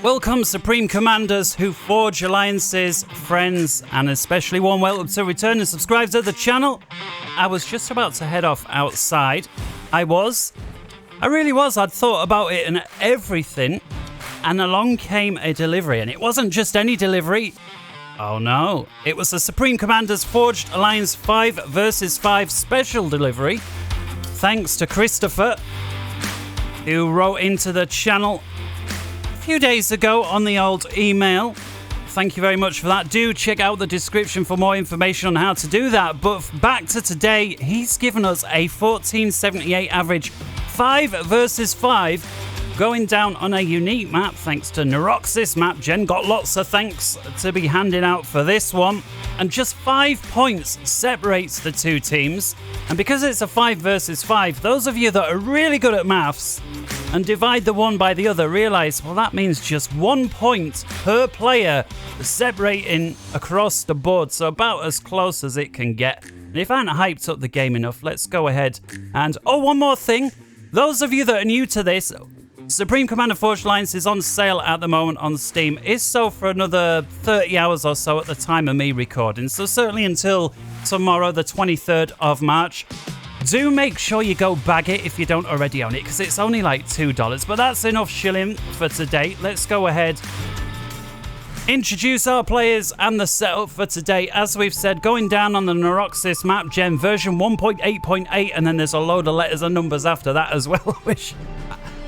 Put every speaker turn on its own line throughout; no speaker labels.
Welcome, Supreme Commanders who forge alliances, friends, and especially warm welcome to return and subscribe to the channel. I was just about to head off outside. I really was. I'd thought about it and everything. And along came a delivery. And it wasn't just any delivery. Oh no. It was the Supreme Commanders Forged Alliance 5 vs 5 special delivery. Thanks to Kristoffer, who wrote into the channel a few days ago on the old email. Thank you very much for that. Do check out the description for more information on how to do that. But back to today, he's given us a 1478 average 5 vs 5 going down on a unique map thanks to Neuroxis map. Jen got lots of thanks to be handing out for this one. And just 5 points separates the two teams. And because it's a 5 vs 5, those of you that are really good at maths and divide the one by the other realize, well, that means just 1 point per player separating across the board. So about as close as it can get. And if I hadn't hyped up the game enough, let's go ahead and... Oh, one more thing. Those of you that are new to this, Supreme Commander Forged Alliance is on sale at the moment on Steam. Is so for another 30 hours or so at the time of me recording. So certainly until tomorrow, the 23rd of March. Do make sure you go bag it if you don't already own it, because it's only like $2. But that's enough shilling for today. Let's go ahead, introduce our players and the setup for today. As we've said, going down on the Neuroxis map, Gen version 1.8.8, and then there's a load of letters and numbers after that as well, which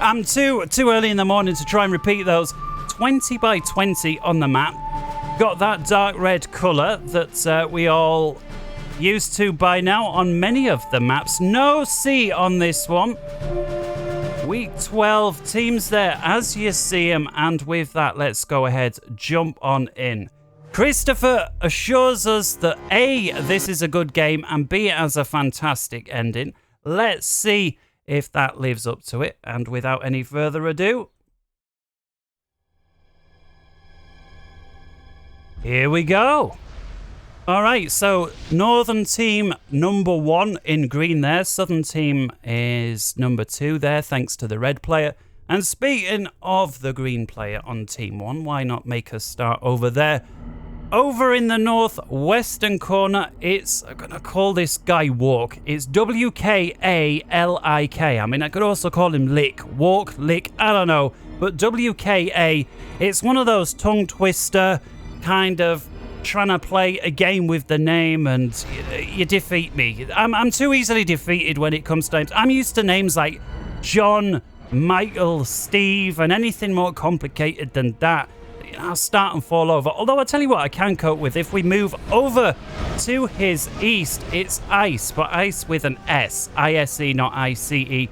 I'm too early in the morning to try and repeat those. 20 by 20 on the map. Got that dark red colour that we all used to by now on many of the maps. No C on this one. Week 12 teams there as you see them, and with that, let's go ahead, jump on in. Kristoffer assures us that A, this is a good game, and B, it has a fantastic ending. Let's see if that lives up to it, and without any further ado, here we go. All right, so Northern team number 1 in green there. Southern team is number 2 there, thanks to the red player. And speaking of the green player on team 1, why not make us start over there? Over in the northwestern corner, I'm going to call this guy Walk. It's W-K-A-L-I-K. I mean, I could also call him Lick. Walk, Lick, I don't know. But W-K-A, it's one of those tongue twister kind of trying to play a game with the name, and you defeat me. I'm too easily defeated when it comes to names. I'm used to names like John, Michael, Steve, and anything more complicated than that, I'll start and fall over. Although I tell you what, I can cope with. If we move over to his east, it's Ice, but Ice with an S. I-S-E, not I-C-E.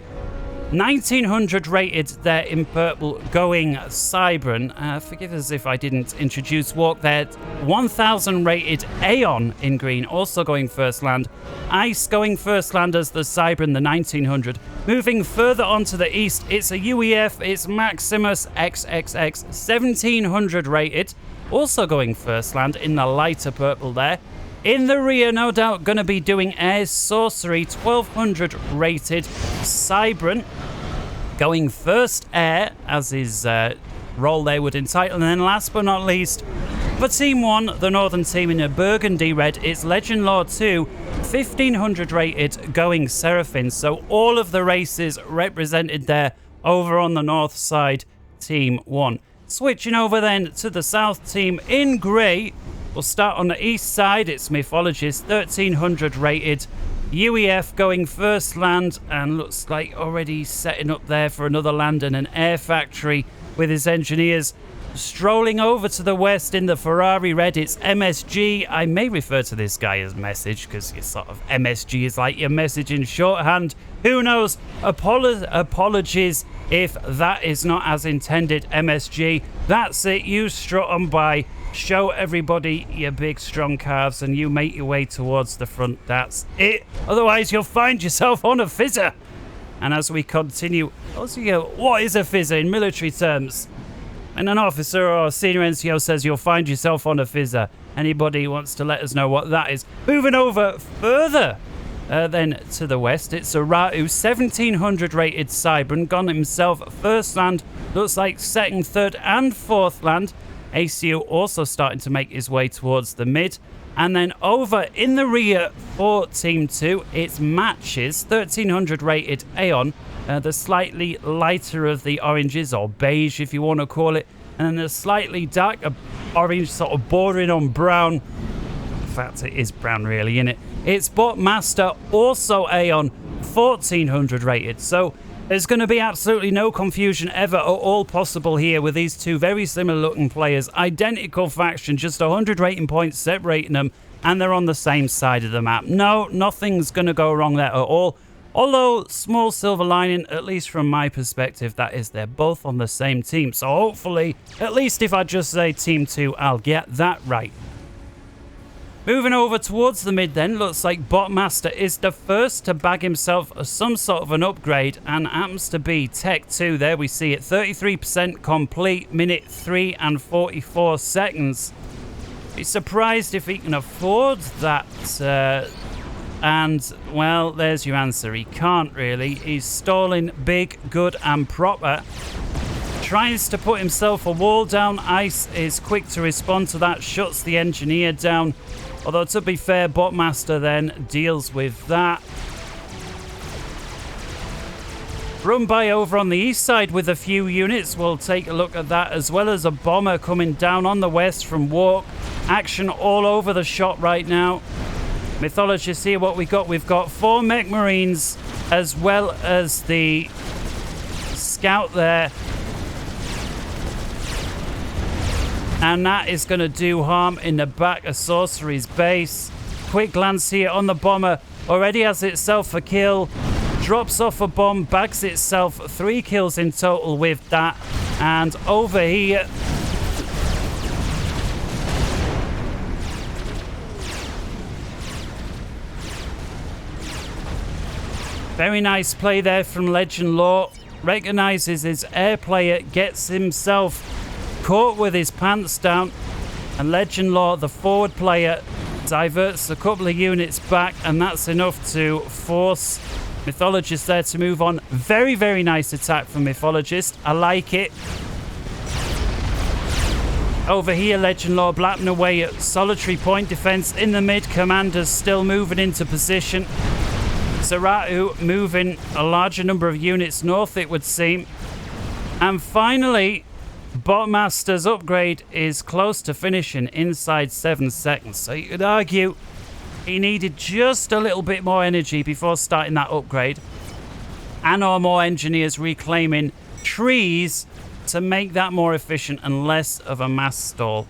1900 rated there in purple, going Cybran. Forgive us if I didn't introduce Walk there. 1000 rated Aeon in green, also going first land. Ice going first land as the Cybran, the 1900. Moving further on to the east, it's a UEF, it's Maximus XXX, 1700 rated, also going first land in the lighter purple there. In the rear, no doubt, going to be doing Air's Sorcery, 1200 rated Cybran, going first Air, as his role there would entitle. And then last but not least, for Team 1, the Northern team in a burgundy red, it's Legend Lord 2, 1500 rated, going Seraphim. So all of the races represented there over on the north side, Team 1. Switching over then to the south team in grey. We'll start on the east side. It's Mythologist, 1300 rated. UEF going first land, and looks like already setting up there for another land and an air factory with his engineers. Strolling over to the west in the Ferrari red, it's MSG. I may refer to this guy as Message, because you sort of MSG is like your message in shorthand. Who knows? Apologies if that is not as intended, MSG. That's it. You strut on by. Show everybody your big strong calves and you make your way towards the front. That's it. Otherwise you'll find yourself on a fizzer. And as we continue, what is a fizzer in military terms? And an officer or a senior NCO says you'll find yourself on a fizzer. Anybody wants to let us know what that is? Moving over further Then to the west, it's a Ratu 1700 rated Cybran. Gone himself first land. Looks like second, third, and fourth land. ACU also starting to make his way towards the mid. And then over in the rear for Team 2, it's Matches, 1300 rated Aeon. The slightly lighter of the oranges, or beige if you want to call it. And then the slightly darker orange, sort of bordering on brown. In fact, it is brown really, isn't it? It's Botmaster, also Aeon, 1400 rated. So there's going to be absolutely no confusion ever at all possible here with these two very similar looking players. Identical faction, just 100 rating points separating them, and they're on the same side of the map. No, nothing's going to go wrong there at all. Although, small silver lining, at least from my perspective, that is they're both on the same team. So hopefully, at least if I just say Team 2, I'll get that right. Moving over towards the mid then, looks like Botmaster is the first to bag himself some sort of an upgrade, and happens to be Tech 2. There we see it, 33% complete, minute 3 and 44 seconds. Be surprised if he can afford that, and, well, there's your answer. He can't really. He's stalling big, good and proper. Tries to put himself a wall down. Ice is quick to respond to that, shuts the engineer down. Although, to be fair, Botmaster then deals with that. Run by over on the east side with a few units. We'll take a look at that, as well as a bomber coming down on the west from Walk. Action all over the shot right now. Mythologists here, what we got? We've got 4 mech marines, as well as the scout there. And that is going to do harm in the back of Sorcery's base. Quick glance here on the bomber. Already has itself a kill. Drops off a bomb, bags itself 3 kills in total with that. And over here, very nice play there from Legend Law. Recognizes his air player, gets himself caught with his pants down, and Legend Law, the forward player, diverts a couple of units back, and that's enough to force Mythologist there to move on. Very, very nice attack from Mythologist. I like it. Over here, Legend Law blapping away at solitary point defense in the mid. Commanders still moving into position. Saratu moving a larger number of units north, it would seem. And finally, Botmaster's upgrade is close to finishing inside 7 seconds. So you could argue he needed just a little bit more energy before starting that upgrade. And or more engineers reclaiming trees to make that more efficient and less of a mass stall.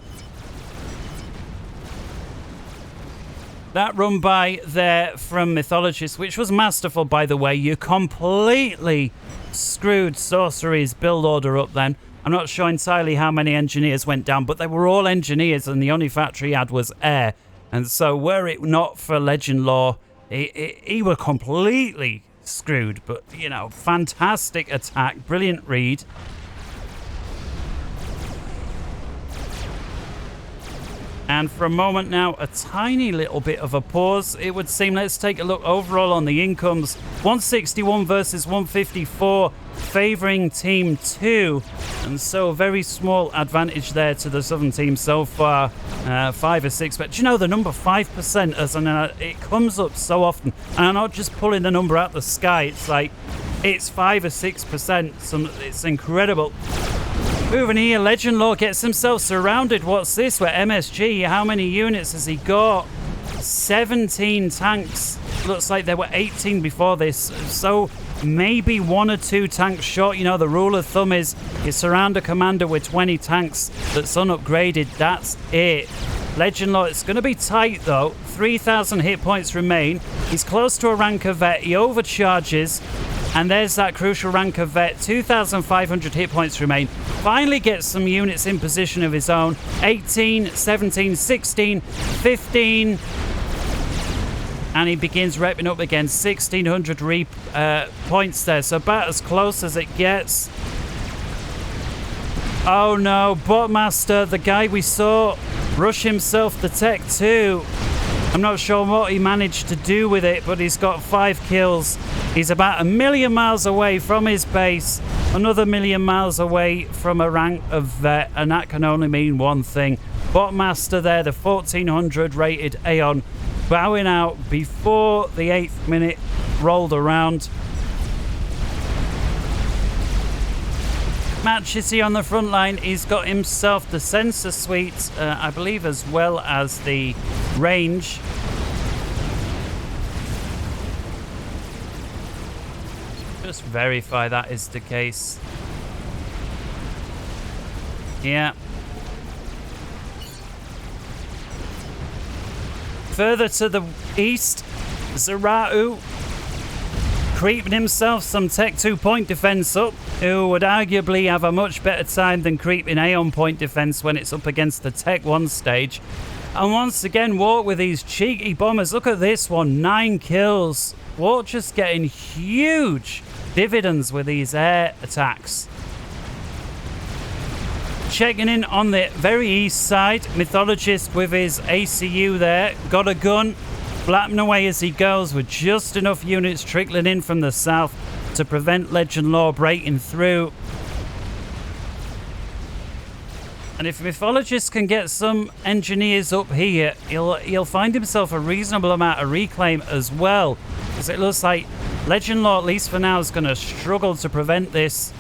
That run by there from Mythologist, which was masterful, by the way. You completely screwed Sorcery's build order up then. I'm not sure entirely how many engineers went down, but they were all engineers, and the only factory he had was air. And so were it not for Legend Law, he were completely screwed. But, you know, fantastic attack, brilliant read. And for a moment now, a tiny little bit of a pause, it would seem. Let's take a look overall on the incomes. 161 versus 154, favouring Team 2. And so a very small advantage there to the Southern team so far. 5 or 6. But do you know, the number 5%, as it comes up so often. And I'm not just pulling the number out the sky. It's like, it's 5 or 6%. It's incredible. Moving here, Legend Law gets himself surrounded. What's this? With MSG, how many units has he got? 17 tanks. Looks like there were 18 before this. So maybe 1 or 2 tanks short. You know, the rule of thumb is you surround a commander with 20 tanks that's unupgraded. That's it. Legend Law, it's going to be tight though. 3,000 hit points remain. He's close to a rank of vet. He overcharges. And there's that crucial rank of vet. 2,500 hit points remain. Finally gets some units in position of his own. 18, 17, 16, 15. And he begins repping up again. 1,600 points there. So about as close as it gets. Oh no, Botmaster, the guy we saw rush himself the Tech 2. I'm not sure what he managed to do with it, but he's got 5 kills. He's about 1,000,000 miles away from his base, another 1,000,000 miles away from a rank of vet, and that can only mean one thing. Botmaster there, the 1400 rated Aeon, bowing out before the 8th minute rolled around. Matchesy on the front line, he's got himself the sensor suite, I believe, as well as the range. Just verify that is the case. Yeah. Further to the east, Zeratu creeping himself some Tech 2 point defense up, who would arguably have a much better time than creeping Aeon point defense when it's up against the Tech 1 stage. And once again, Walk with these cheeky bombers. Look at this one, 9 kills. Walk just getting huge dividends with these air attacks. Checking in on the very east side, Mythologist with his ACU there, got a gun, flapping away as he goes with just enough units trickling in from the south to prevent Legend Law breaking through. And if Mythologist can get some engineers up here, he'll find himself a reasonable amount of reclaim as well, because it looks like Legend Law, at least for now, is going to struggle to prevent this.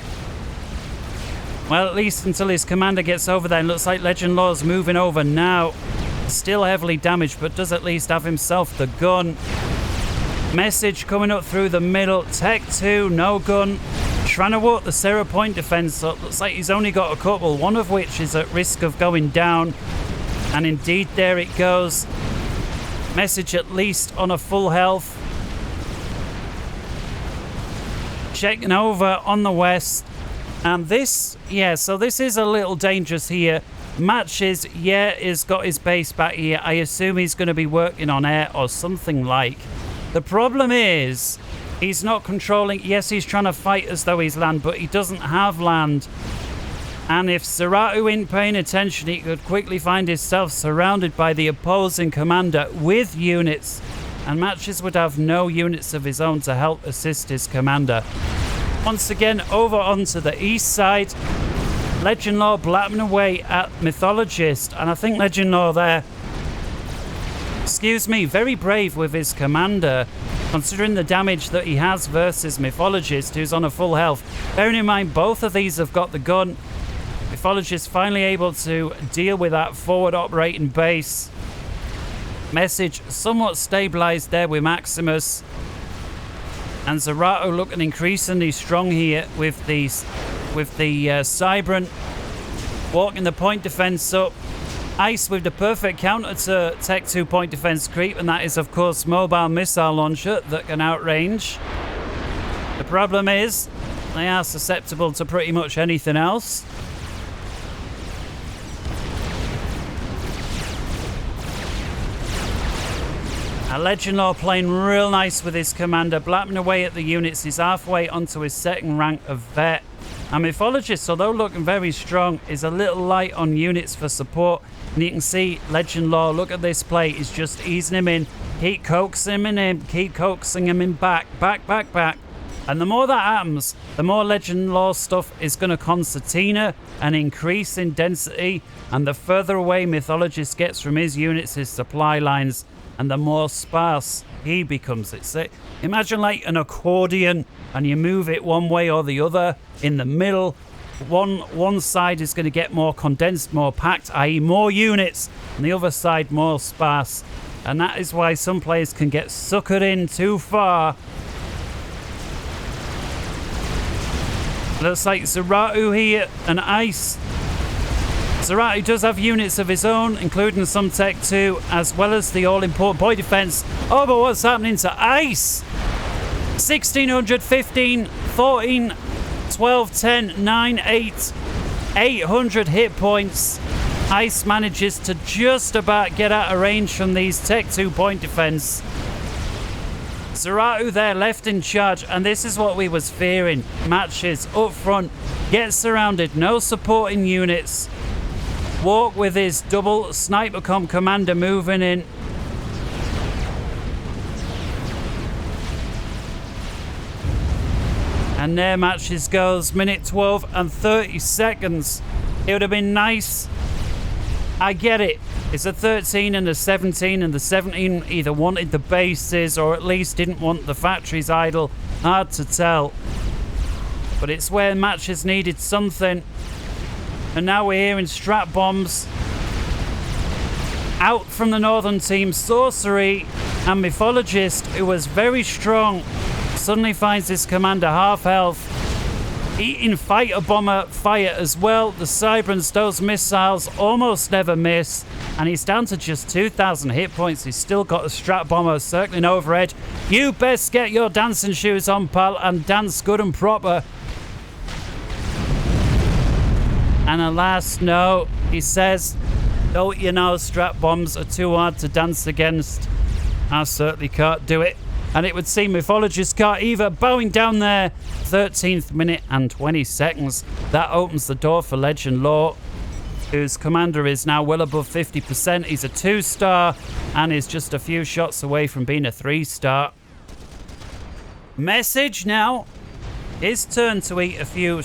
Well, at least until his commander gets over there. And looks like Legend Law's moving over now. Still heavily damaged, but does at least have himself the gun. Message coming up through the middle. Tech 2, no gun. Trying to walk the 0 point defense up. Looks like he's only got a couple, one of which is at risk of going down. And indeed, there it goes. Message at least on a full health. Checking over on the west. And this, yeah, so this is a little dangerous here. Matches, yeah, has got his base back here. I assume he's going to be working on air or something like. The problem is, he's not controlling. Yes, he's trying to fight as though he's land, but he doesn't have land. And if Zeratu ain't paying attention, he could quickly find himself surrounded by the opposing commander with units. And Matches would have no units of his own to help assist his commander. Once again, over onto the east side. Legend Law blapping away at Mythologist. And I think Legend Law there, excuse me, very brave with his commander, considering the damage that he has versus Mythologist, who's on a full health. Bearing in mind, both of these have got the gun. Mythologist finally able to deal with that forward operating base. Message somewhat stabilized there with Maximus. And Zeratu looking increasingly strong here with the Cybrant. Walking the point defense up. Ice with the perfect counter to Tech 2 point defense creep, and that is of course mobile missile launcher that can outrange. The problem is they are susceptible to pretty much anything else. Legend Law playing real nice with his commander, blapping away at the units. He's halfway onto his second rank of vet. And Mythologist, although looking very strong, is a little light on units for support. And you can see Legend Law, look at this play, is just easing him in. Keep coaxing him in, keep coaxing him in back. And the more that happens, the more Legend Law stuff is going to concertina and increase in density. And the further away Mythologist gets from his units, his supply lines, and the more sparse he becomes. Imagine like an accordion, and you move it one way or the other. In the middle, one side is going to get more condensed, more packed, i.e. more units, and the other side more sparse. And that is why some players can get suckered in too far. Looks like Zeratu here and Ice. Zeratu does have units of his own, including some Tech 2, as well as the all-important point defense. Oh, but what's happening to Ice? 1600, 15, 14, 12, 10, 9, 8, 800 hit points. Ice manages to just about get out of range from these Tech 2 point defense. Zeratu there left in charge, and this is what we was fearing. Matches up front, gets surrounded, no supporting units. Walk with his double sniper commander moving in. And their matches goes minute 12 and 30 seconds. It would have been nice. I get it. It's a 13 and a 17, and the 17 either wanted the bases or at least didn't want the factories idle. Hard to tell. But it's where matches needed something. And now we're hearing strat bombs. Out from the northern team, Sorcery and Mythologist, who was very strong, suddenly finds his commander half health. Eating fighter bomber fire as well. The Cybrans, those missiles almost never miss. And he's down to just 2,000 hit points. He's still got a strat bomber circling overhead. You best get your dancing shoes on, pal, and dance good and proper. And a last note, he says, don't you know strat bombs are too hard to dance against? I certainly can't do it. And it would seem Mythologist can't either. Bowing down there, 13th minute and 20 seconds. That opens the door for Legend Lore, whose commander is now well above 50%. He's a 2-star and is just a few shots away from being a 3-star. Message now. His turn to eat a few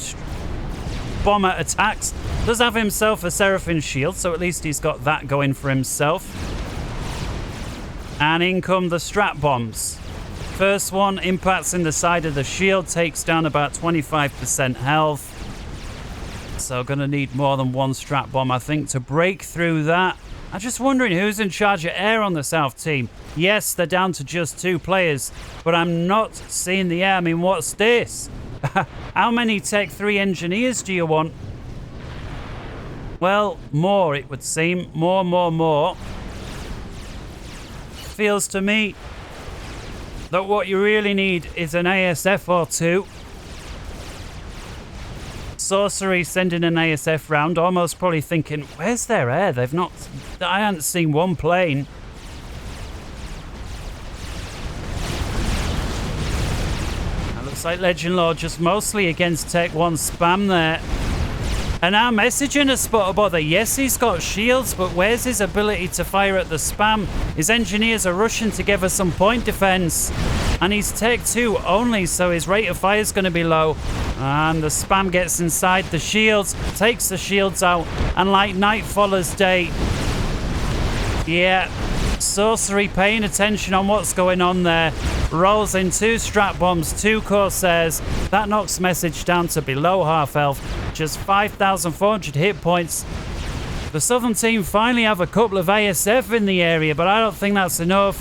bomber attacks. Does have himself a Seraphim shield, so at least he's got that going for himself. And in come the strat bombs. First one impacts in the side of the shield, takes down about 25% health. So gonna need more than one strat bomb, I think, to break through that. I'm just wondering who's in charge of air on the south team. Yes, they're down to just 2 players, but I'm not seeing the air. I mean, what's this? How many Tech 3 engineers do you want? Well, more, it would seem. More. Feels to me that what you really need is an ASF or 2. Sorcery sending an ASF round, almost probably thinking, where's their air? They've not... I haven't seen one plane. That looks like Legend Lore just mostly against Tech 1 spam there. And our messaging has spot a bother. Yes, he's got shields, but where's his ability to fire at the spam? His engineers are rushing to give us some point defense. And he's Tech 2 only, so his rate of fire is going to be low. And the spam gets inside the shields, takes the shields out, and like night follows day. Yeah, Sorcery paying attention on what's going on there. Rolls in 2 strat bombs, 2 Corsairs. That knocks Message down to below half health. Just 5,400 hit points. The southern team finally have a couple of ASF in the area, but I don't think that's enough.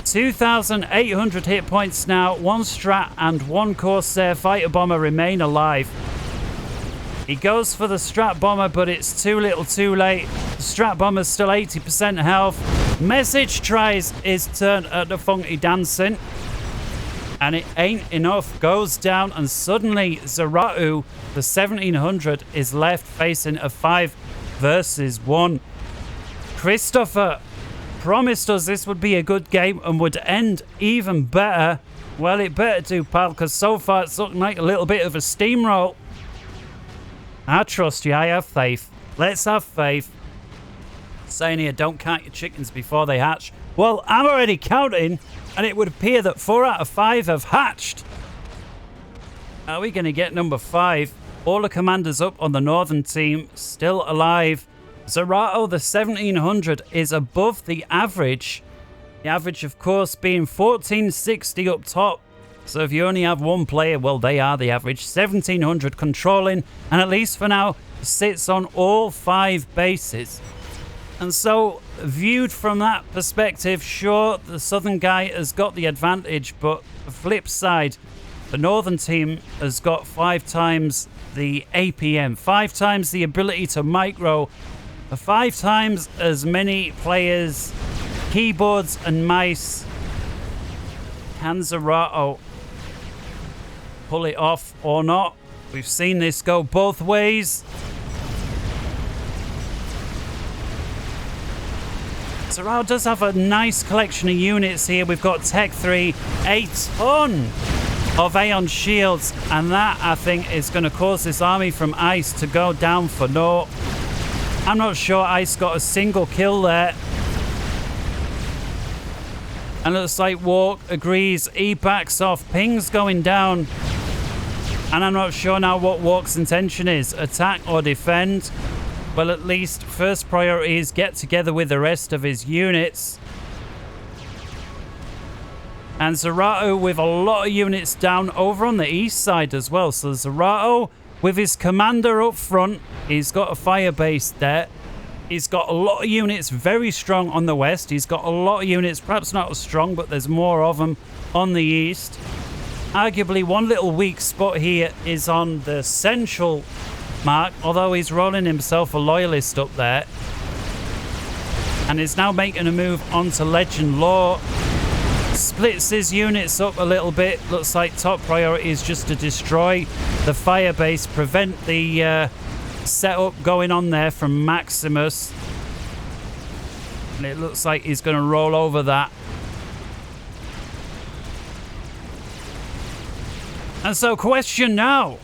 2,800 hit points now. 1 strat and 1 Corsair fighter bomber remain alive. He goes for the strat bomber, but it's too little too late. The strat bomber's still 80% health. Message tries his turn at the funky dancing, and it ain't enough. Goes down, and suddenly Zaratu, the 1700, is left facing a 5 versus 1. Kristoffer promised us this would be a good game and would end even better. Well, it better do, pal, because so far it's looking like a little bit of a steamroll. I trust you. I have faith. Let's have faith. Saying here, don't count your chickens before they hatch. Well, I'm already counting, and it would appear that 4 out of 5 have hatched. Are we going to get number 5? All the commanders up on the northern team still alive. Zerato, the 1700, is above the average. The average, of course, being 1460 up top. So if you only have one player, well, they are the average. 1700 controlling, and at least for now, sits on all 5 bases. And so, viewed from that perspective, sure, the southern guy has got the advantage, but the flip side, the northern team has got 5 times the APM, 5 times the ability to micro, 5 times as many players, keyboards and mice. Can Zerato pull it off or not? We've seen this go both ways. Zerato does have a nice collection of units here. We've got Tech 3, a ton of Aeon shields, and that, I think, is going to cause this army from Ice to go down for naught. I'm not sure Ice got a single kill there. And looks like Walk agrees. He backs off. Ping's going down. And I'm not sure now what Walk's intention is. Attack or defend? Well, at least first priority is get together with the rest of his units. And Zerato with a lot of units down over on the east side as well. So Zerato with his commander up front. He's got a fire base there. He's got a lot of units very strong on the west. He's got a lot of units, perhaps not as strong, but there's more of them on the east. Arguably, one little weak spot here is on the central mark, although he's rolling himself a loyalist up there. And is now making a move onto Legend Law. Splits his units up a little bit. Looks like top priority is just to destroy the fire base, prevent the setup going on there from Maximus. And it looks like he's going to roll over that. And so question now,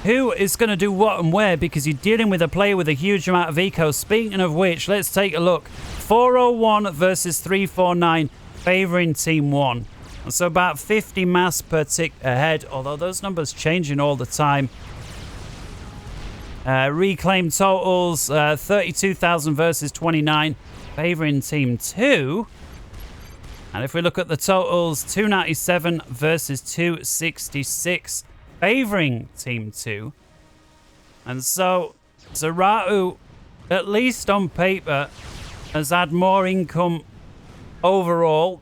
who is going to do what and where? Because you're dealing with a player with a huge amount of eco. Speaking of which, let's take a look. 401 versus 349, favoring team 1. And so about 50 mass per tick ahead, although those numbers changing all the time. Reclaim totals, 32,000 versus 29, favoring team 2. And if we look at the totals, 297 versus 266, favoring team 2. And so Zerato, at least on paper, has had more income overall.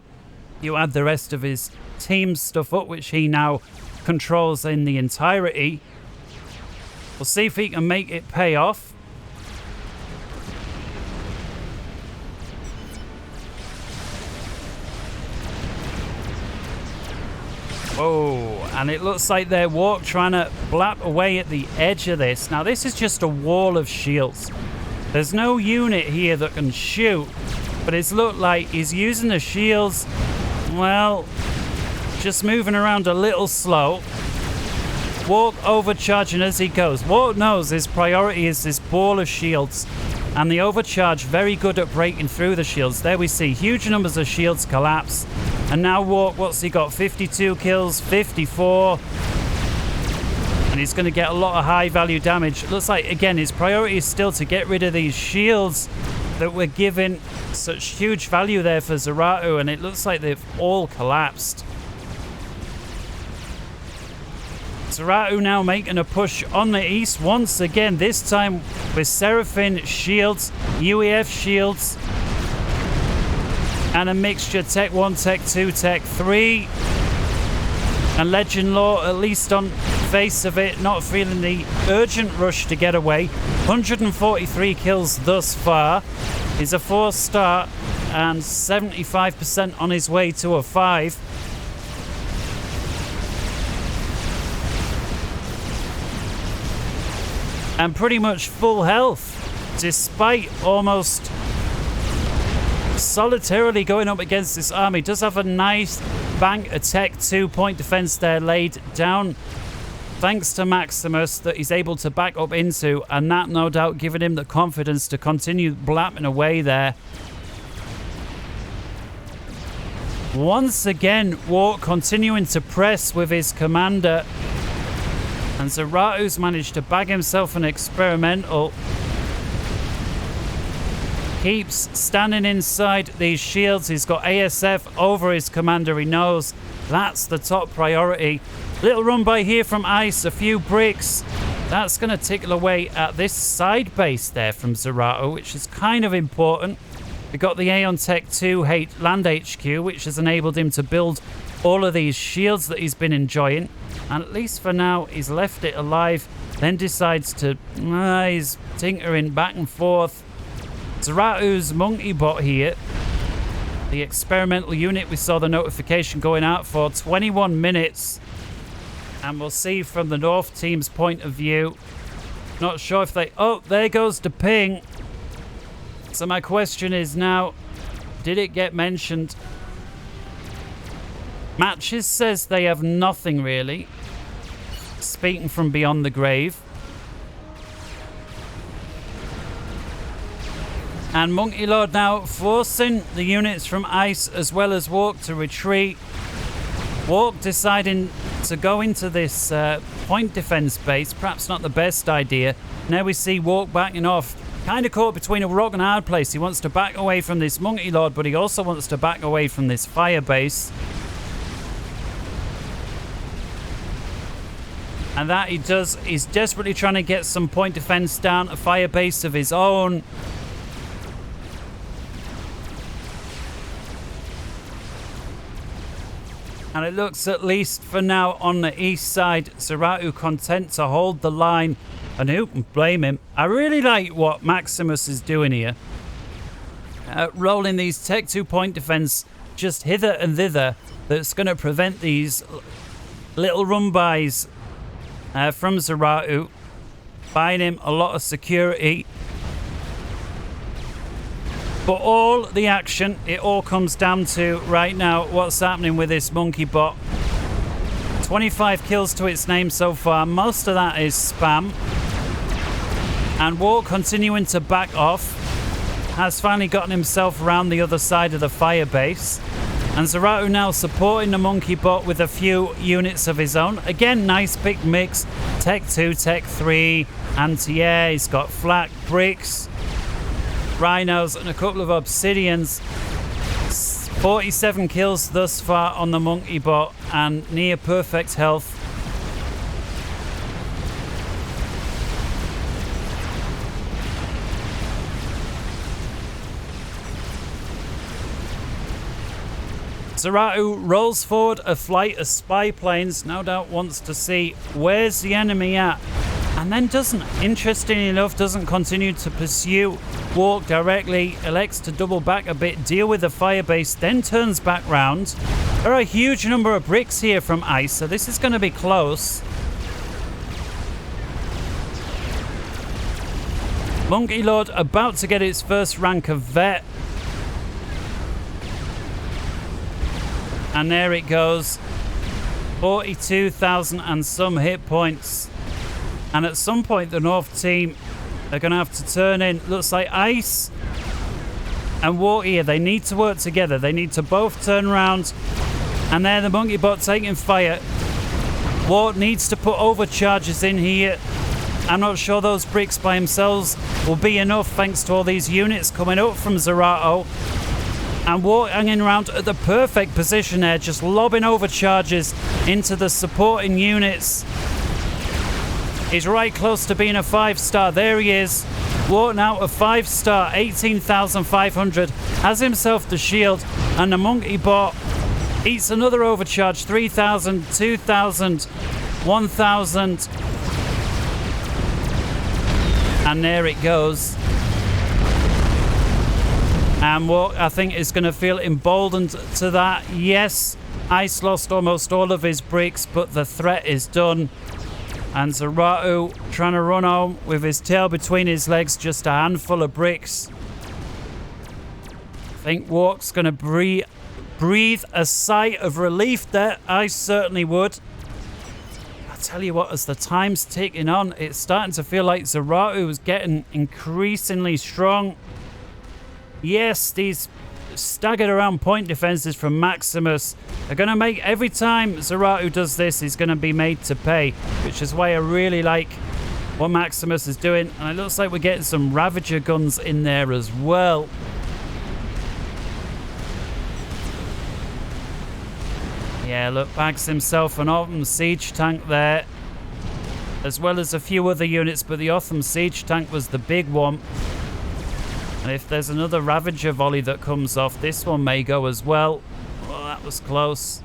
You add the rest of his team stuff up, which he now controls in the entirety. We'll see if he can make it pay off. Oh, and it looks like they're trying to blap away at the edge of this. Now, this is just a wall of shields. There's no unit here that can shoot, but it's looked like he's using the shields, well, just moving around a little slow. Walk overcharging as he goes. Walk knows his priority is this ball of shields, and the overcharge very good at breaking through the shields. There we see huge numbers of shields collapse. And now Walk, what's he got? 52 kills, 54. And he's going to get a lot of high value damage. It looks like, again, his priority is still to get rid of these shields that were giving such huge value there for Zerato. And it looks like they've all collapsed. Zerato now making a push on the east once again, this time with Seraphim shields, UEF shields, and a mixture Tech 1, Tech 2, Tech 3. And Legend Law, at least on face of it, not feeling the urgent rush to get away. 143 kills thus far. He's a 4-star and 75% on his way to a 5. And pretty much full health, despite almost solitarily going up against this army. Does have a nice bank attack 2-point defense there laid down, thanks to Maximus, that he's able to back up into, and that no doubt giving him the confidence to continue blapping away there. Once again, Walk continuing to press with his commander. And Zerato's managed to bag himself an experimental. Keeps standing inside these shields. He's got ASF over his commander. He knows that's the top priority. Little run by here from Ice. A few bricks. That's going to tickle away at this side base there from Zerato, which is kind of important. We got the Aeon Tech 2 land HQ, which has enabled him to build all of these shields that he's been enjoying. And at least for now, he's left it alive. Then decides to... he's tinkering back and forth. Zerato's monkey bot here. The experimental unit, we saw the notification going out for 21 minutes. And we'll see from the North team's point of view. Not sure if they... Oh, there goes the ping. So my question is now, did it get mentioned? Matches says they have nothing really. Speaking from beyond the grave. And Monkey Lord now forcing the units from Ice as well as Walk to retreat. Walk deciding to go into this point defense base. Perhaps not the best idea. Now we see Walk backing off. Kind of caught between a rock and a hard place. He wants to back away from this Monkey Lord, but he also wants to back away from this fire base. And that he does. He's desperately trying to get some point defense down, a fire base of his own. And it looks, at least for now, on the east side, Zeratu content to hold the line. And who can blame him? I really like what Maximus is doing here. Rolling these Tech 2 point defense just hither and thither. That's going to prevent these little run-bys from Zeratu. Buying him a lot of security. But all the action, it all comes down to right now what's happening with this monkey bot. 25 kills to its name so far. Most of that is spam. And Walk continuing to back off. Has finally gotten himself around the other side of the fire base. And Zeratu now supporting the monkey bot with a few units of his own. Again, nice big mix. Tech 2, Tech 3, anti-air. He's got flak, bricks, rhinos, and a couple of obsidians. 47 kills thus far on the monkey bot and near perfect health. Zeratu rolls forward a flight of spy planes, no doubt wants to see where's the enemy at, and then interestingly enough, doesn't continue to pursue Walk directly, elects to double back a bit, deal with the fire base, then turns back round. There are a huge number of bricks here from Ice, so this is going to be close. Monkey Lord about to get its first rank of vet. And there it goes. 42,000 and some hit points. And at some point, the North team are going to have to turn in. Looks like Ice and Walk here. They need to work together. They need to both turn around. And there, the monkey bot taking fire. Walk needs to put overcharges in here. I'm not sure those bricks by themselves will be enough thanks to all these units coming up from Zeratu. And Walk hanging around at the perfect position there, just lobbing overcharges into the supporting units. He's right close to being a 5-star. There he is. Walk now a 5-star, 18,500. Has himself the shield. And the monkey bot eats another overcharge. 3,000, 2,000, 1,000. And there it goes. And Walk, I think, is going to feel emboldened to that. Yes, Ice lost almost all of his bricks, but the threat is done. And Zeratu trying to run home with his tail between his legs, just a handful of bricks. I think Walk's going to breathe a sigh of relief there. I certainly would. I tell you what, as the time's ticking on, it's starting to feel like Zeratu is getting increasingly strong. Yes, these staggered around point defenses from Maximus are going to make, every time Zeratu does this, he's going to be made to pay, which is why I really like what Maximus is doing. And it looks like we're getting some Ravager guns in there as well. Yeah, look, bags himself an Otham siege tank there, as well as a few other units, but the Otham siege tank was the big one. And if there's another Ravager volley that comes off, this one may go as well. Oh, that was close.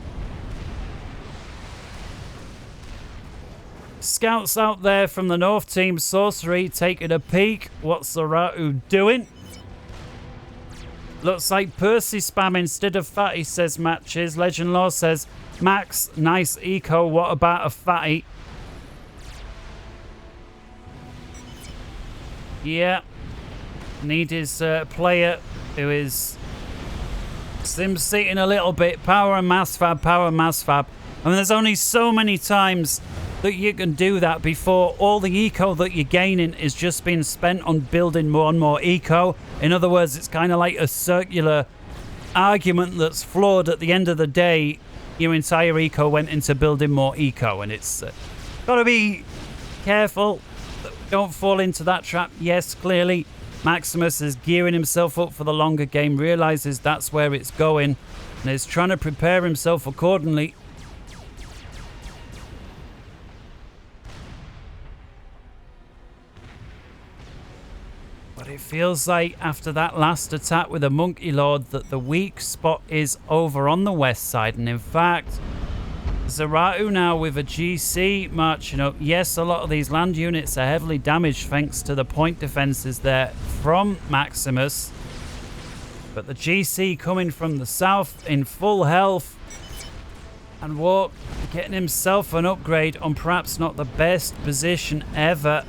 Scouts out there from the North team, Sorcery, taking a peek. What's Zeratu doing? Looks like Percy spam instead of Fatty, says Matches. Legend Law says, Max, nice eco. What about a Fatty? Yeah. Need his player who is sim sitting a little bit. Power and mass fab, power and mass fab. I mean, there's only so many times that you can do that before all the eco that you're gaining is just being spent on building more and more eco. In other words, it's kind of like a circular argument that's flawed at the end of the day. your entire eco went into building more eco, and it's got to be careful. Don't fall into that trap. Yes, clearly Maximus is gearing himself up for the longer game, realizes that's where it's going, and is trying to prepare himself accordingly. But it feels like after that last attack with the Monkey Lord that the weak spot is over on the west side. And in fact, Zeratu now with a GC marching up. Yes, a lot of these land units are heavily damaged thanks to the point defenses there from Maximus. But the GC coming from the south in full health. And Walk getting himself an upgrade on perhaps not the best position ever.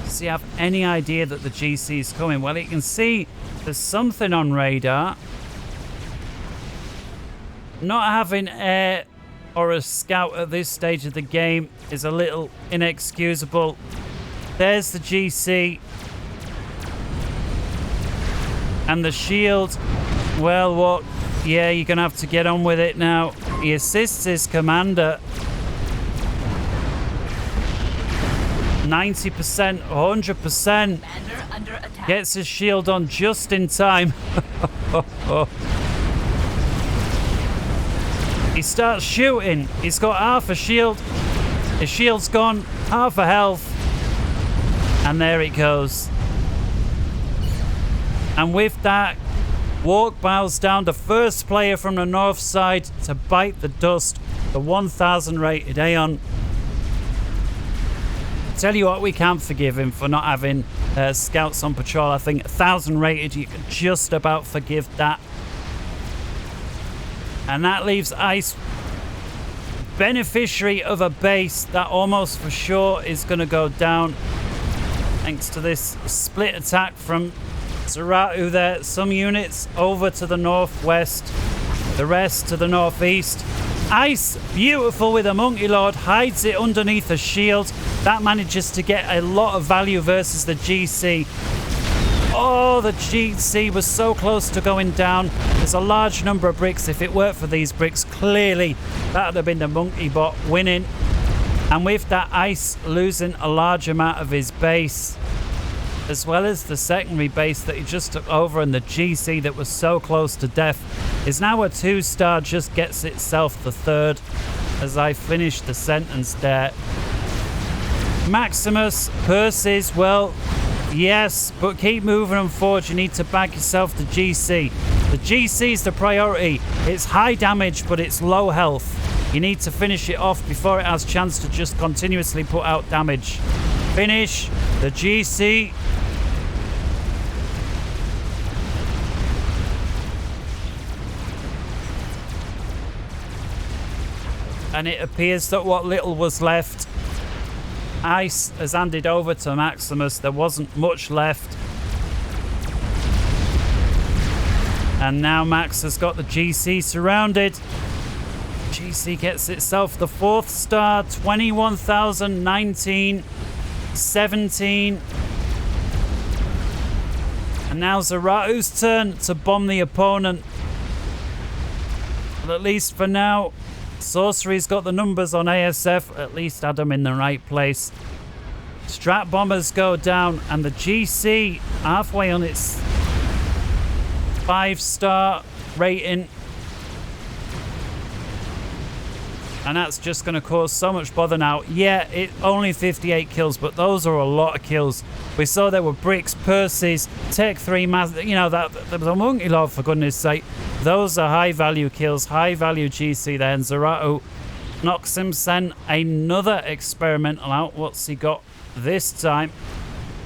Does he have any idea that the GC is coming? Well, he can see there's something on radar. Not having air or a scout at this stage of the game is a little inexcusable. There's the GC. And the shield. Well, what? Yeah, you're going to have to get on with it now. He assists his commander. 90%, 100%. Gets his shield on just in time. He starts shooting. He's got half a shield. His shield's gone. Half a health. And there it goes. And with that, Walk bows down, the first player from the north side to bite the dust. The 1000 rated Aeon. Tell you what, we can't forgive him for not having scouts on patrol. I think 1000 rated, you can just about forgive that. And that leaves Ice beneficiary of a base that almost for sure is going to go down thanks to this split attack from Zeratu there. Some units over to the northwest, the rest to the northeast. Ice, beautiful with a Monkey Lord, hides it underneath a shield. That manages to get a lot of value versus the GC. Oh, the GC was so close to going down. There's a large number of bricks. If it weren't for these bricks, clearly that would have been the Monkey Bot winning. And with that, Ice losing a large amount of his base, as well as the secondary base that he just took over, and the GC that was so close to death is now a 2-star, just gets itself the 3rd as I finish the sentence there. Maximus, Percy's, well, yes, but keep moving them forward. You need to bag yourself the GC. The GC is the priority. It's high damage, but it's low health. You need to finish it off before it has chance to just continuously put out damage. Finish the GC. And it appears that what little was left, Ice has handed over to Maximus. There wasn't much left. And now Max has got the GC surrounded. GC gets itself the 4th star, 21,019, 17. And now Zeratu's turn to bomb the opponent. But at least for now, Sorcery's got the numbers on ASF, at least had them in the right place. Strat bombers go down, and the GC halfway on its 5-star rating. And that's just going to cause so much bother now. Yeah, it only 58 kills, but those are a lot of kills. We saw there were bricks, Percy's, Tech 3, you know, that there was a Monkey Lord, for goodness sake. Those are high value kills, high value GC there. And Zeratu knocks him, send another experimental out. What's he got this time?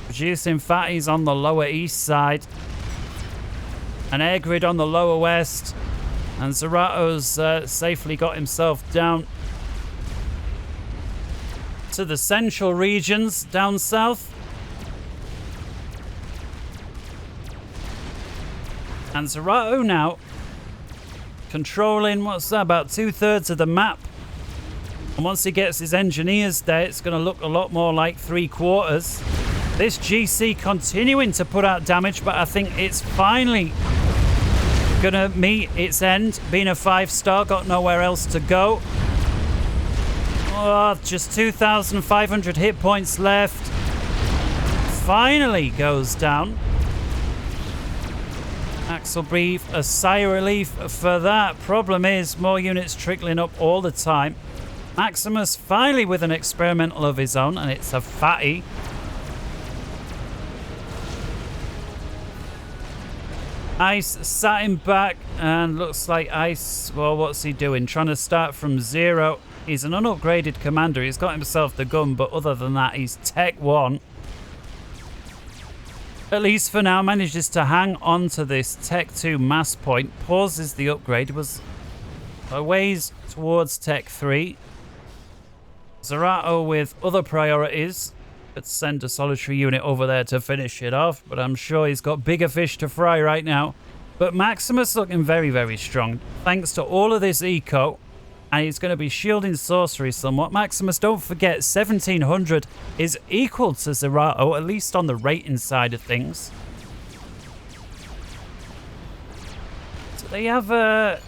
Producing fatties on the lower east side. An air grid on the lower west. And Zeratu's safely got himself down to the central regions down south. And Zeratu now controlling, what's that, about 2/3 of the map. And once he gets his engineers there, it's going to look a lot more like 3/4. This GC continuing to put out damage, but I think it's finally gonna meet its end. Being a 5-star, got nowhere else to go. Oh, just 2,500 hit points left. Finally goes down. Max will breathe a sigh of relief for that. Problem is, more units trickling up all the time. Maximus finally with an experimental of his own, and it's a fatty. Ice sat him back, and looks like Ice, well, what's he doing? Trying to start from 0. He's an unupgraded commander. He's got himself the gun, but other than that, he's Tech 1. At least for now, manages to hang on to this Tech 2 mass point. Pauses the upgrade. Was a ways towards Tech 3. Zerato with other priorities. Could send a solitary unit over there to finish it off, but I'm sure he's got bigger fish to fry right now. But Maximus looking very, very strong, thanks to all of this eco. And he's going to be shielding sorcery somewhat. Maximus, don't forget, 1,700 is equal to Zerato, at least on the rating side of things. So they have a...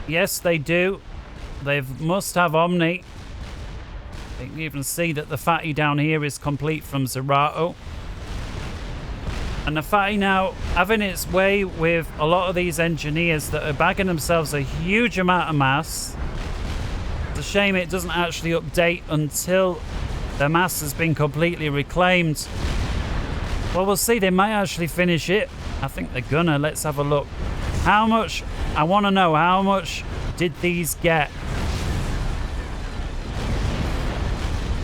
Yes, they do. They must have Omni. You can even see that the fatty down here is complete from Zerato. And the fatty now having its way with a lot of these engineers that are bagging themselves a huge amount of mass. It's a shame it doesn't actually update until the mass has been completely reclaimed. Well, we'll see. They might actually finish it. I think they're gonna. Let's have a look. How much? I want to know how much did these get?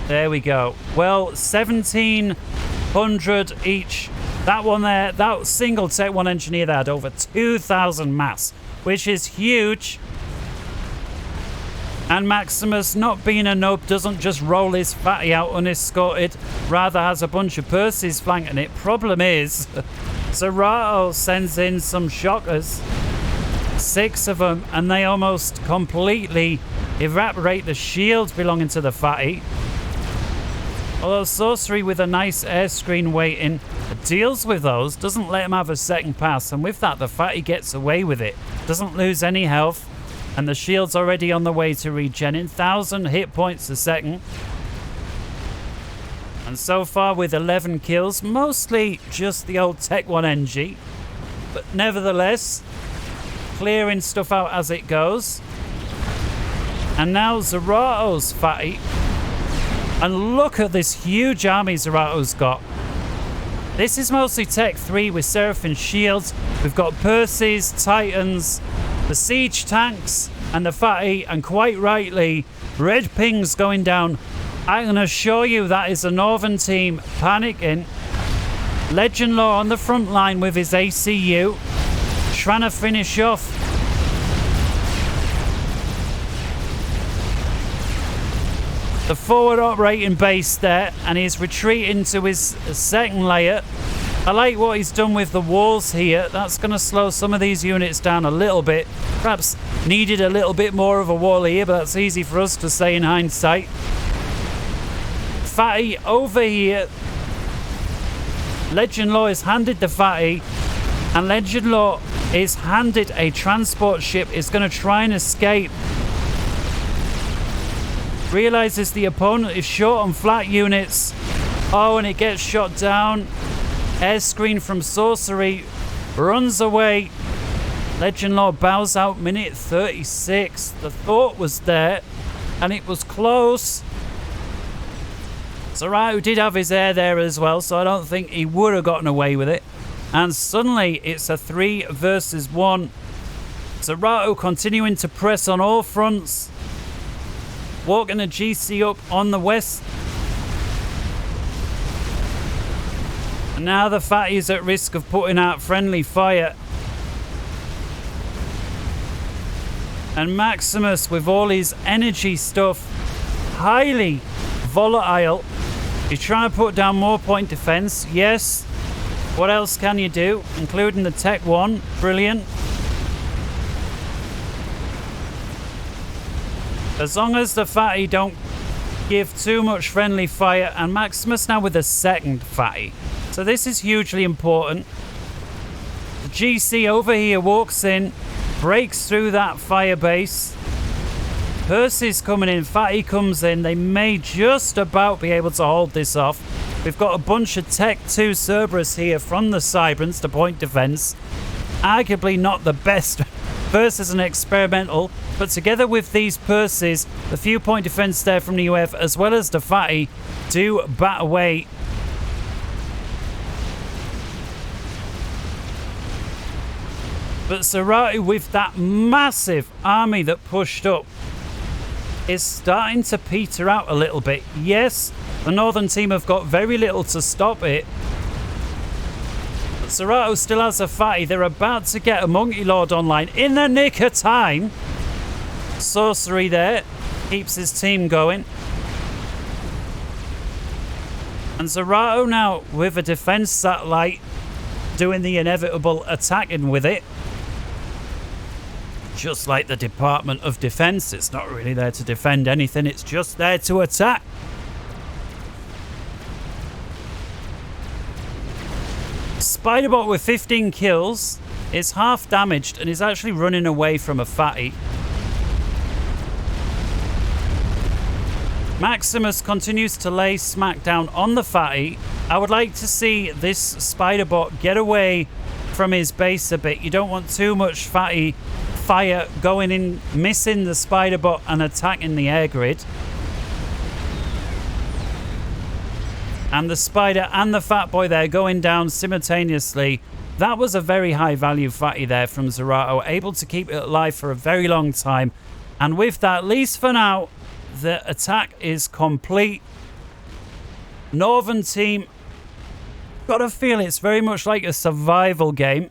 There we go. Well, 1,700 each. That one there, that single Tech 1 engineer there had over 2,000 mass, which is huge. And Maximus, not being a noob, doesn't just roll his fatty out unescorted, rather has a bunch of Percys flanking it. Problem is, Zerato sends in some shockers, 6 of them, and they almost completely evaporate the shield belonging to the fatty. Although sorcery with a nice air screen waiting deals with those, doesn't let him have a second pass, and with that the fatty gets away with it. Doesn't lose any health, and the shield's already on the way to regening. 1,000 hit points a second. And so far with 11 kills, mostly just the old Tech 1 NG, but nevertheless clearing stuff out as it goes. And now Zerato's fatty. And look at this huge army Zerato's got. This is mostly Tech 3 with Seraphim shields. We've got Percys, Titans, the siege tanks, and the fatty. And quite rightly, red pings going down. I can assure you that is a northern team panicking. Legend Law on the front line with his ACU. Trying to finish off. The forward operating base there, and he's retreating to his second layer. I like what he's done with the walls here. That's going to slow some of these units down a little bit. Perhaps needed a little bit more of a wall here, but that's easy for us to say in hindsight. Fatty over here. Legend Law is handed the fatty, and Legend Law is handed a transport ship. It's going to try and escape. Realizes the opponent is short on flat units. Oh, and it gets shot down. Air screen from sorcery. Runs away. Legend Law bows out minute 36. The thought was there, and it was close. Zerato did have his air there as well, so I don't think he would have gotten away with it. And suddenly it's a 3 versus 1. Zerato continuing to press on all fronts. Walking a GC up on the west. And now the fatty is at risk of putting out friendly fire. And Maximus, with all his energy stuff, highly volatile. He's trying to put down more point defense. Yes. What else can you do? Including the Tech 1. Brilliant. As long as the fatty don't give too much friendly fire. And Maximus now with a second fatty. So this is hugely important. The GC over here walks in, breaks through that fire base. Percy's coming in, Fatty comes in. They may just about be able to hold this off. We've got a bunch of Tech 2 Cerberus here from the Cybrans to point defense. Arguably not the best versus an experimental, but together with these Percys, the few point defense there from the UF as well as the Fatty do bat away. But Zerato, with that massive army that pushed up, is starting to peter out a little bit. Yes, the Northern team have got very little to stop it. But Zerato still has a Fatty. They're about to get a Monkey Lord online in the nick of time. Sorcery there keeps his team going. And Zerato now with a defense satellite doing the inevitable attacking with it. Just like the Department of Defense, it's not really there to defend anything, it's just there to attack. Spiderbot with 15 kills is half damaged and is actually running away from a Fatty. Maximus continues to lay smackdown on the Fatty. I would like to see this Spiderbot get away from his base a bit. You don't want too much Fatty fire going in, missing the Spiderbot and attacking the air grid. And the Spider and the Fat Boy there going down simultaneously. That was a very high value Fatty there from Zerato, able to keep it alive for a very long time. And with that, at least for now, the attack is complete. Northern team, got a feel it's very much like a survival game.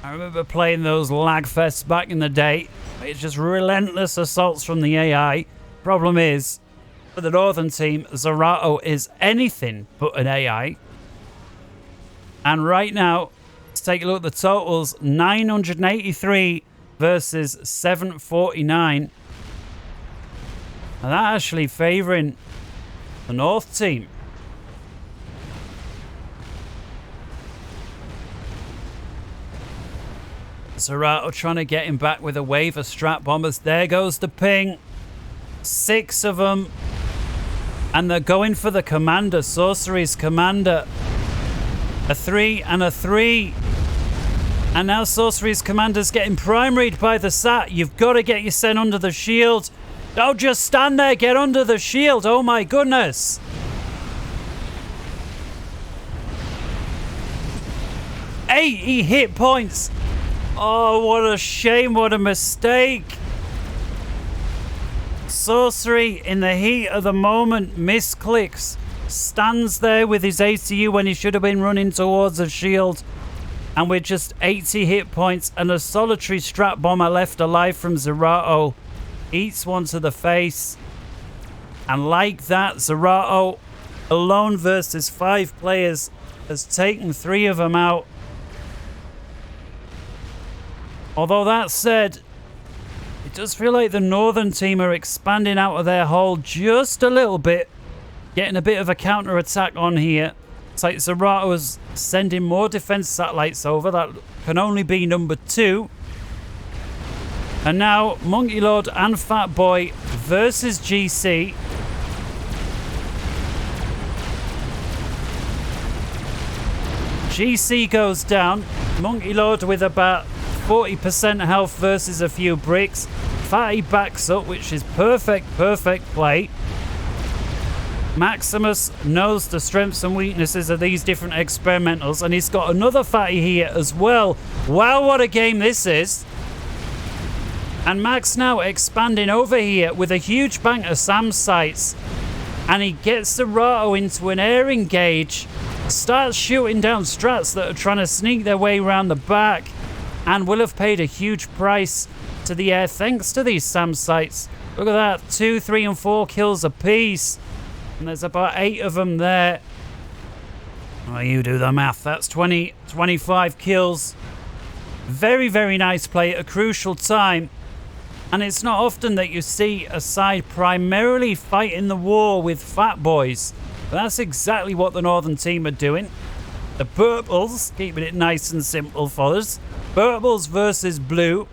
I remember playing those lag fests back in the day. It's just relentless assaults from the AI. Problem is, for the Northern team, Zerato is anything but an AI. And right now, let's take a look at the totals. 983 versus 749. And that actually favouring the North team. Zerato trying to get him back with a wave of strat bombers. There goes the ping. 6 of them. And they're going for the commander. Sorcery's commander. A 3 and a 3. And now Sorcery's commander's getting primaried by the Sat. You've got to get your sent under the shield. Don't just stand there. Get under the shield. Oh my goodness. 80 hit points. Oh, what a shame. What a mistake. Sorcery, in the heat of the moment, misclicks. Stands there with his ACU when he should have been running towards a shield. And with just 80 hit points and a solitary strat bomber left alive from Zerato, eats one to the face. And like that, Zerato, alone versus 5 players, has taken 3 of them out. Although that said, it does feel like the Northern team are expanding out of their hole just a little bit. Getting a bit of a counter-attack on here. It's like Zerato is sending more defense satellites over. That can only be number 2. And now Monkey Lord and Fat Boy versus GC. GC goes down. Monkey Lord with about 40% health versus a few bricks. Fatty backs up, which is perfect play. Maximus knows the strengths and weaknesses of these different experimentals, and he's got another Fatty here as well. Wow, what a game this is. And Max now expanding over here with a huge bank of SAM sites. And he gets Zerato into an air engage. Starts shooting down strats that are trying to sneak their way around the back. And will have paid a huge price to the air thanks to these SAM sites. Look at that, 2, 3, and 4 kills apiece. And there's about 8 of them there. Oh, you do the math. That's 25 kills. Very, very nice play at a crucial time. And it's not often that you see a side primarily fighting the war with Fat Boys. But that's exactly what the Northern team are doing. the purples, keeping it nice and simple for us. Purples versus blue.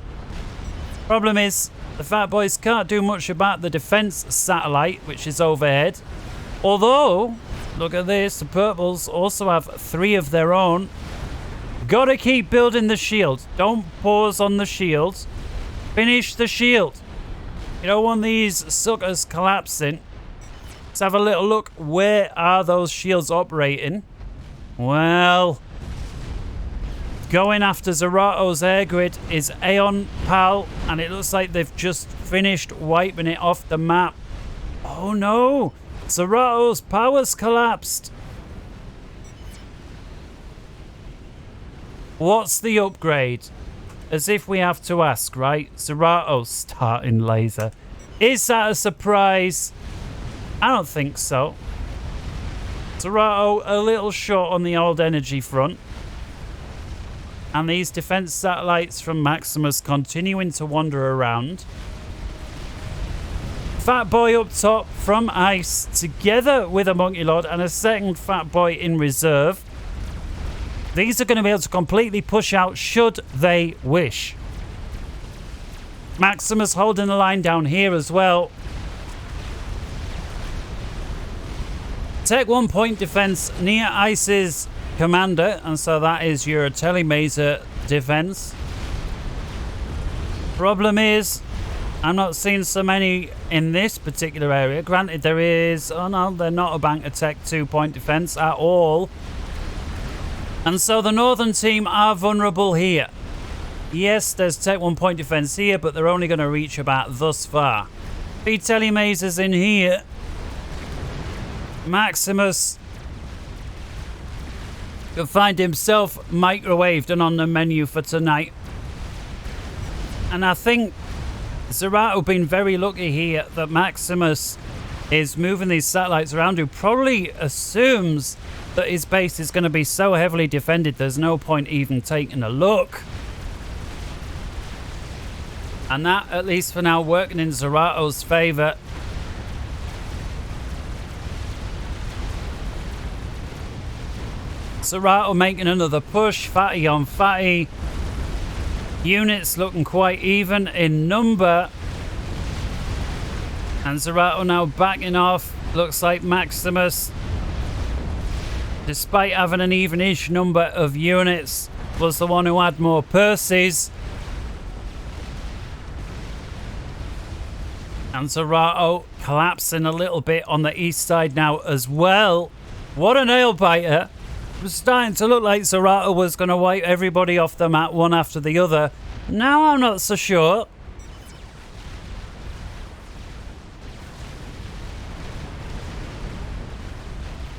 Problem is, the Fat Boys can't do much about the defense satellite, which is overhead. Although, look at this, the purples also have 3 of their own. Gotta keep building the shield. Don't pause on the shield. Finish the shield. You don't want these suckers collapsing. Let's have a little look. Where are those shields operating? Well, going after Zerato's air grid is Aeon Pal, and it looks like they've just finished wiping it off the map. Oh no! Zerato's power's collapsed. What's the upgrade? As if we have to ask, right? Zerato's starting laser. Is that a surprise? I don't think so. Zerato a little short on the old energy front. And these defense satellites from Maximus continuing to wander around. Fat Boy up top from Ice, together with a Monkey Lord and a second Fat Boy in reserve. These are going to be able to completely push out should they wish. Maximus holding the line down here as well. Tech 1 point defense near Ice's commander, and so that is your telemaser defense. Problem is, I'm not seeing so many in this particular area. Granted, there is... Oh no, they're not a bank of Tech 2 point defense at all. And so the northern team are vulnerable here. Yes, there's Tech 1 point defense here, but they're only going to reach about thus far. 3 telemasers in here. Maximus could find himself microwaved and on the menu for tonight. And I think Zerato been very lucky here that Maximus is moving these satellites around, who probably assumes that his base is going to be so heavily defended there's no point even taking a look. And that, at least for now, working in Zerato's favour. Zerato making another push, fatty on fatty. Units looking quite even in number. And Zerato now backing off. Looks like Maximus, despite having an even-ish number of units, was the one who had more purses. And Zerato collapsing a little bit on the east side now as well. What a nail biter. It was starting to look like Zerato was going to wipe everybody off the map one after the other. Now I'm not so sure.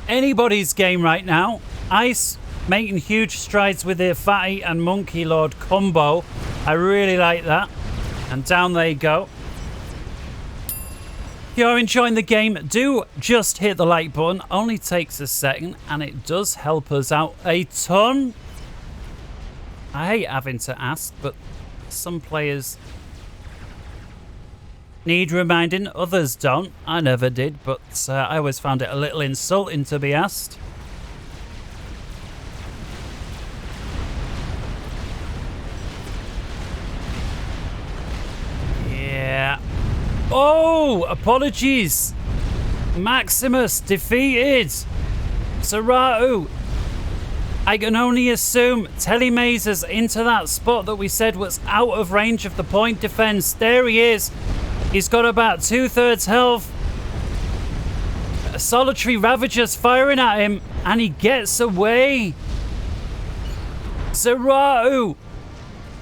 Anybody's game right now. Ice making huge strides with their Fatty and Monkey Lord combo. I really like that. And down they go. If you're enjoying the game, do just hit the like button. Only takes a second and it does help us out a ton. I hate having to ask, but some players need reminding, others don't. I never did, but I always found it a little insulting to be asked. Yeah. Oh, apologies. Maximus defeated. Zerato. I can only assume telemasers into that spot that we said was out of range of the point defense. There he is. He's got about 2/3 health. A solitary Ravager's firing at him, and he gets away. Zerato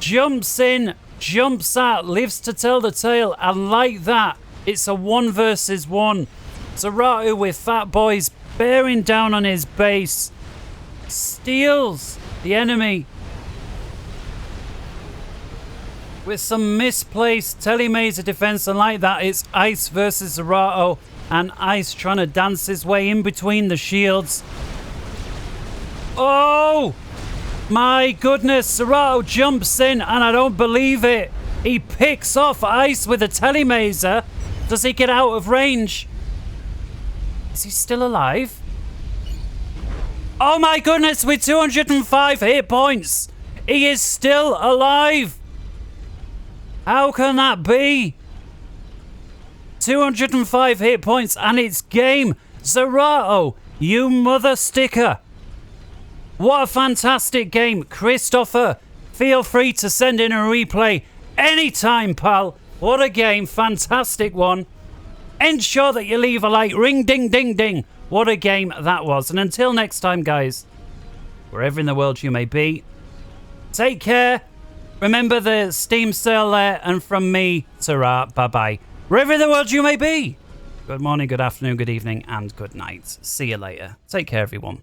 jumps in, jumps out, lives to tell the tale, and like that, it's a 1 versus 1. Zerato with Fat Boys bearing down on his base, steals the enemy with some misplaced telemaser defense, and like that, it's Ice versus Zerato, and Ice trying to dance his way in between the shields. Oh my goodness, Zerato jumps in, and I don't believe it. He picks off Ice with a telemaser. Does he get out of range? Is he still alive? Oh my goodness, with 205 hit points, he is still alive. How can that be? 205 hit points and it's game. Zerato, you mother sticker. What a fantastic game. Kristoffer, feel free to send in a replay anytime, pal. What a game. Fantastic one. Ensure that you leave a like. Ring, ding, ding, ding. What a game that was. And until next time, guys, wherever in the world you may be, take care. Remember the Steam sale there. And from me, ta-ra, bye-bye. Wherever in the world you may be. Good morning, good afternoon, good evening, and good night. See you later. Take care, everyone.